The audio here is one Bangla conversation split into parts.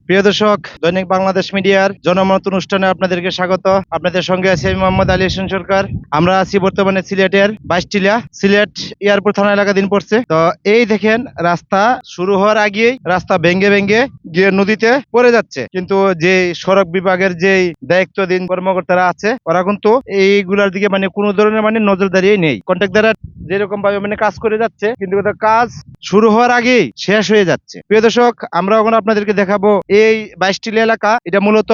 প্রিয় দর্শক, দৈনিক বাংলাদেশ মিডিয়ার জনমত অনুষ্ঠানে আপনাদেরকে স্বাগত। আপনাদের সঙ্গে আছি আমি মোহাম্মদ আলী হোসেন সরকার। আমরা আছি বর্তমানে সিলেটের বাইশটিলা, সিলেট এয়ারপোর্ট থানা এলাকাধীন পড়ছে। তো এই দেখেন, রাস্তা শুরু হওয়ার আগেই রাস্তা ভেঙ্গে ভেঙ্গে গিয়ে নদীতে পড়ে যাচ্ছে। কিন্তু যে সড়ক বিভাগের যে দায়িত্বাধীন কর্মকর্তারা আছে, ওরা কিন্তু এইগুলার দিকে কোনো ধরনের নজরদারি নেই। কন্ট্রাক্টররা যেরকম ভাবে কাজ করে যাচ্ছে, কিন্তু ওদের কাজ শুরু হওয়ার আগেই শেষ হয়ে যাচ্ছে। প্রিয় দর্শক, আমরা এখন আপনাদেরকে দেখাবো এই বাইশটিলা এলাকা। এটা মূলত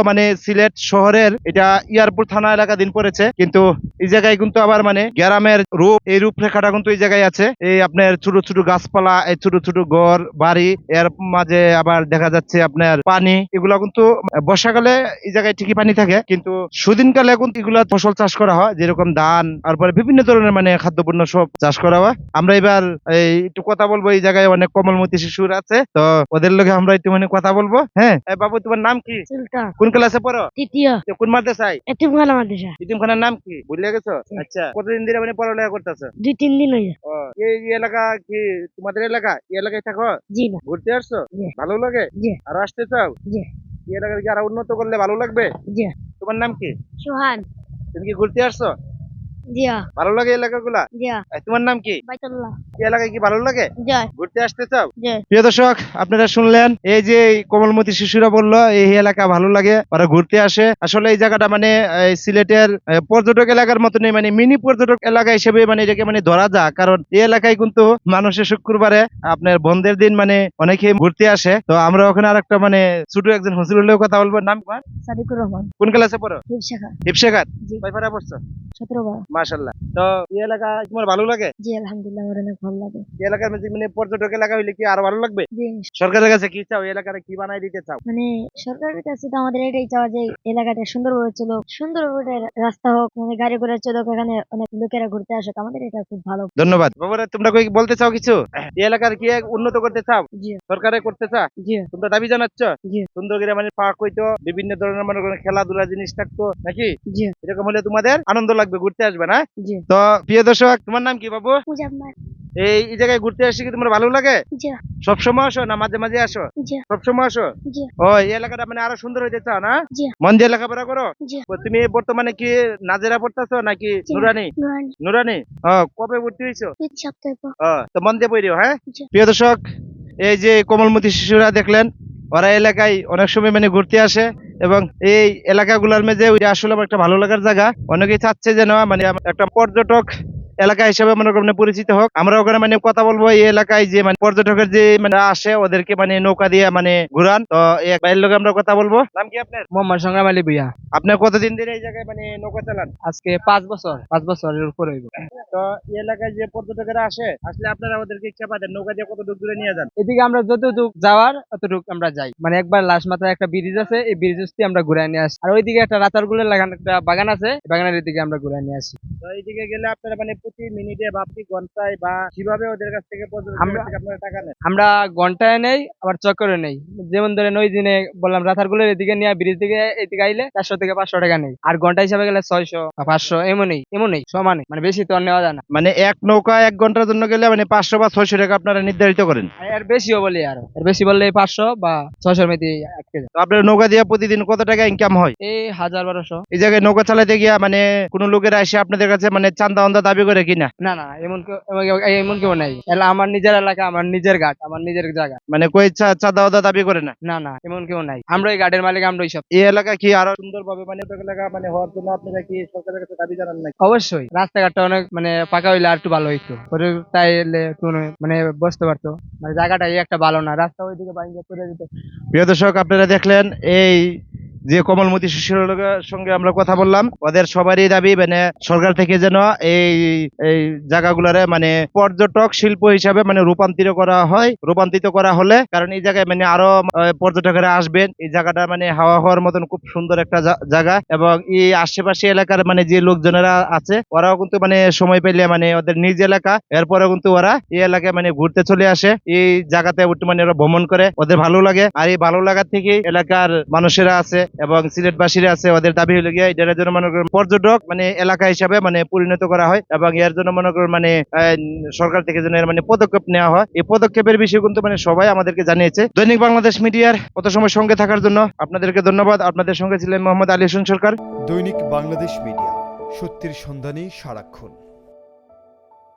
সিলেট শহরের, এটা এয়ারপোর্ট থানা এলাকাধীন পড়েছে। কিন্তু এই জায়গায় কিন্তু আবার গ্রামের রূপ, এই রূপরেখাটা কিন্তু এই জায়গায় আছে। এই আপনার ছোট ছোট গাছপালা, এই ছোট ছোট ঘর বাড়ি, এর মাঝে আবার দেখা যাচ্ছে আপনার পানি। এগুলা কিন্তু বর্ষাকালে এই জায়গায় ঠিকই পানি থাকে, কিন্তু সুদিনকালে কিন্তু এগুলা ফসল চাষ করা হয়, যেরকম ধান, তারপরে বিভিন্ন ধরনের খাদ্যপণ্য সব চাষ করা হয়। আমরা এবার একটু কথা বলবো। এই জায়গায় অনেক কোমলমতি শিশুর আছে, তো ওদের লগে আমরা একটু কথা বলবো। হ্যাঁ বাবু, তোমার নাম কি? সুলতান। কোন ক্লাসে পড়ো? তৃতীয়। কোন মাদ্রাসায়? এতিমখানা মাদ্রাসা। ইতিমখানার নাম কি ভুলে গেছো? আচ্ছা, কতদিন ধরে পড়ালেখা করতেছো? 2-3 দিন হয়ে ও, এই এলাকা কি তোমাদের এলাকা? এই এলাকায় থাকো? জি না। ঘুরতে আসছো? জি। ভালো লাগে? জি। আর আসতে চাও? জি। এই এলাকা কি আরো উন্নত করলে ভালো লাগবে? জি। তোমার নাম কি? সোহান। তুমি কি ঘুরতে আসছো? জিয়া। ভালো লাগে এলাকাগুলা? জিয়া। তোমার নাম কি? বাইতুল্লাহ। এই এলাকায় কি ভালো লাগে? জয়। ঘুরতে আসতে চাও? জয়। প্রিয় দর্শক, আপনারা শুনলেন, এই যে কোমলমতি শিশুরা বললো এই এলাকা ভালো লাগে, ওরা ঘুরতে আসে। আসলে এই জায়গাটা এই সিলেটের পর্যটক এলাকার মতনই, মিনি পর্যটক এলাকা হিসেবে এটাকে ধরা যায়। কারণ এই এলাকায় কিন্তু মানুষের শুক্রবারে আপনার বন্ধের দিন অনেকে ঘুরতে আসে। তো আমরা ওখানে আর একটা ছোট একজন হুজুরের কথা বলবো। নাম কি? সাদিকুর রহমান। কোন ক্লাসে পড়ো? হিপশাখা। হিপশেখাত। জি। কয় পারা পড়ছো? 17 বার। মাশাআল্লাহ। তো এই এলাকা তোমার ভালো লাগে? জি আলহামদুলিল্লাহ, আমার অনেক ভালো লাগে। এই এলাকার মধ্যে পর্যটক এলাকা হইলে কি আরো ভালো লাগবে? জি। সরকারের কাছে কি চাও? এই এলাকাটা কি বানাই দিতে চাও? সরকারের কাছে তো আমাদের এটাই চাওয়া যে এলাকাটা সুন্দরভাবে চলুক, সুন্দরভাবে রাস্তা হোক, গাড়ি ঘোড়া চলুক, এখানে অনেক লোকেরা ঘুরতে আসুক, আমাদের এটা খুব ভালো। ধন্যবাদ। বাবারা, তোমরা কই বলতে চাও কিছু? এই এলাকার কি উন্নত করতে চাও? জি। সরকারে করতে চাও? জি। তোমরা দাবি জানাচ্ছ? জি। সুন্দর করে পার্ক হইতো, বিভিন্ন ধরনের খেলাধুলা জিনিস থাকতো নাকি? জি। এরকম হলে তোমাদের আনন্দ লাগবে, ঘুরতে আসবে না? জি। তো প্রিয় দর্শক, তোমার নাম কি বাবু? মুজাম্মাল। এই জায়গায় ঘুরতে আসি কি তোমার ভালো লাগে? জি। সবসময় আসো না মাঝে মাঝে আসো? জি। সবসময় আসো? জি। ও, এই এলাকাটা আরো সুন্দর হইতে চাও না? জি। মন দিয়ে লেখাপড়া করো? জি। তুমি বর্তমানে কি নাজেরা পড়তেছো নাকি জি। নুরানি? নুরানি। নুরানি। কবে ভর্তি হইছো? 2 সপ্তাহ পর। তো মন দিয়ে পড়িও। হ্যাঁ জি। প্রিয় দর্শক, এই যে কোমলমতি শিশুরা দেখলেন, ওরা এলাকায় অনেক সময় ঘুরতে আসে, এবং এই এলাকাগুলোর মধ্যে ওইটা আসলে আমার একটা ভালো লাগার জায়গা। অনেকেই চাচ্ছে যেন একটা পর্যটক এলাকা হিসেবে পরিচিত হোক। আমরা ওখানে কথা বলবো। এই এলাকায় যে পর্যটকের যে আসে, ওদেরকে নৌকা দিয়ে ঘুরান। তো এক ভাইয়ের লোক আমরা কথা বলবো। নাম কি আপনার? মোহাম্মদ সংগ্রাম আলী ভুইয়া। আপনার কতদিন ধরে এই জায়গায় নৌকা চালান? আজকে 5 বছরের উপরে হইব। তো এই এলাকায় যে পর্যটকেরা আসলে আপনারা ওদেরকে চাপা দেন, নৌকা দিয়ে কতটুকু দূরে নিয়ে যান? এদিকে আমরা যতটুক যাওয়ার অতটুক আমরা যাই। একবার লাস্ট মাথায় একটা ব্রিজ আছে, এই ব্রিজ দিয়ে আমরা ঘুরে নিয়ে আসি। আর ওইদিকে একটা রাতারগুলের লাগান একটা বাগান আছে, বাগানের দিকে আমরা ঘুরে নিয়ে আসি। তো এইদিকে গেলে আপনারা প্রতি মিনিটে বা প্রতি ঘন্টায় বা কিভাবে ওদের কাছ থেকে আপনারা টাকা নেন? আমরা ঘন্টায় নেই, আবার চক্করে নেই। যেমন ধরেন ওই দিনে বললাম রাতারগুলের এদিকে নিয়ে ব্রিজ দিকে এদিকে আইলে 400 থেকে 500 টাকা নেই। আর ঘন্টা হিসাবে গেলে 600 বা 500, এমনই সমানে, বেশি তো আর নেওয়া যায় না। এক নৌকা 1 ঘন্টার জন্য গেলে 500 বা 600 টাকা আপনারা নির্ধারিত করেন। আর এর বেশিও বলি, এর বেশি বললে 500 বা 600 মধ্যে আটকে যায়। তো আপনার নৌকা দিয়ে প্রতিদিন কত টাকা ইনকাম হয়? এই 1000-1200। এই জায়গায় নৌকা চালাতে গিয়া কোনো লোকেরা এসে আপনাদের কাছে চান্দা আন্দা দাবি করে কিনা? না না, এমন কেউ নাই। আমার নিজের এলাকা, আমার নিজের ঘাট, আমার নিজের জায়গা। কই চাঁদা আদা দাবি করে না? না না, এমন কেউ নাই। আমরা এই ঘাটের মালিক, আমরা সব। এই এলাকা কি আরো সুন্দর ভাবে এলাকা হওয়ার জন্য আপনারা কি সরকারের কাছে দাবি জানান নাকি? অবশ্যই রাস্তাঘাটটা অনেক পাকা হইলে আর একটু ভালো হইতো, তাইলে বসতে পারতো। জায়গাটা একটা ভালো না, রাস্তা ওইদিকে বাইরে করে দিতে। প্রিয় দর্শক, আপনারা দেখলেন এই যে কোমলমতি শিশুর সঙ্গে আমরা কথা বললাম, ওদের সবারই দাবি সরকার থেকে যেন এই এই জায়গাগুলারে পর্যটক শিল্প হিসাবে রূপান্তরিত করা হলে, কারণ এই জায়গায় আরো পর্যটকেরা আসবেন। এই জায়গাটা হাওয়া হওয়ার মতন খুব সুন্দর একটা জায়গা, এবং এই আশেপাশে এলাকার যে লোকজনেরা আছে, ওরাও কিন্তু সময় পেলে ওদের নিজ এলাকা, এরপরে কিন্তু ওরা এই এলাকায় ঘুরতে চলে আসে। এই জায়গাতে ওরা ভ্রমণ করে, ওদের ভালো লাগে। আর এই ভালো লাগা থেকে এলাকার মানুষেরা আছে, এবং সিলেটবাসীরা আছে ওদের দাবি হলো গিয়ে এটার জন্য মনে করেন পর্যটক মানে এলাকা হিসাবে মানে পরিণত করা হয় এবং এর জন্য মনে করেন মানে সরকার থেকে যেন এর মানে পদক্ষেপ নেওয়া হয়। এই পদক্ষেপের বিষয়ে কিন্তু মানে সবাই আমাদেরকে জানিয়েছে। দৈনিক বাংলাদেশ মিডিয়ার কত সময় সঙ্গে থাকার জন্য আপনাদেরকে ধন্যবাদ। আপনাদের সঙ্গে ছিলেন মোহাম্মদ আলী হোসেন সরকার। দৈনিক বাংলাদেশ মিডিয়া, সত্যের সন্ধানে সারাক্ষণ।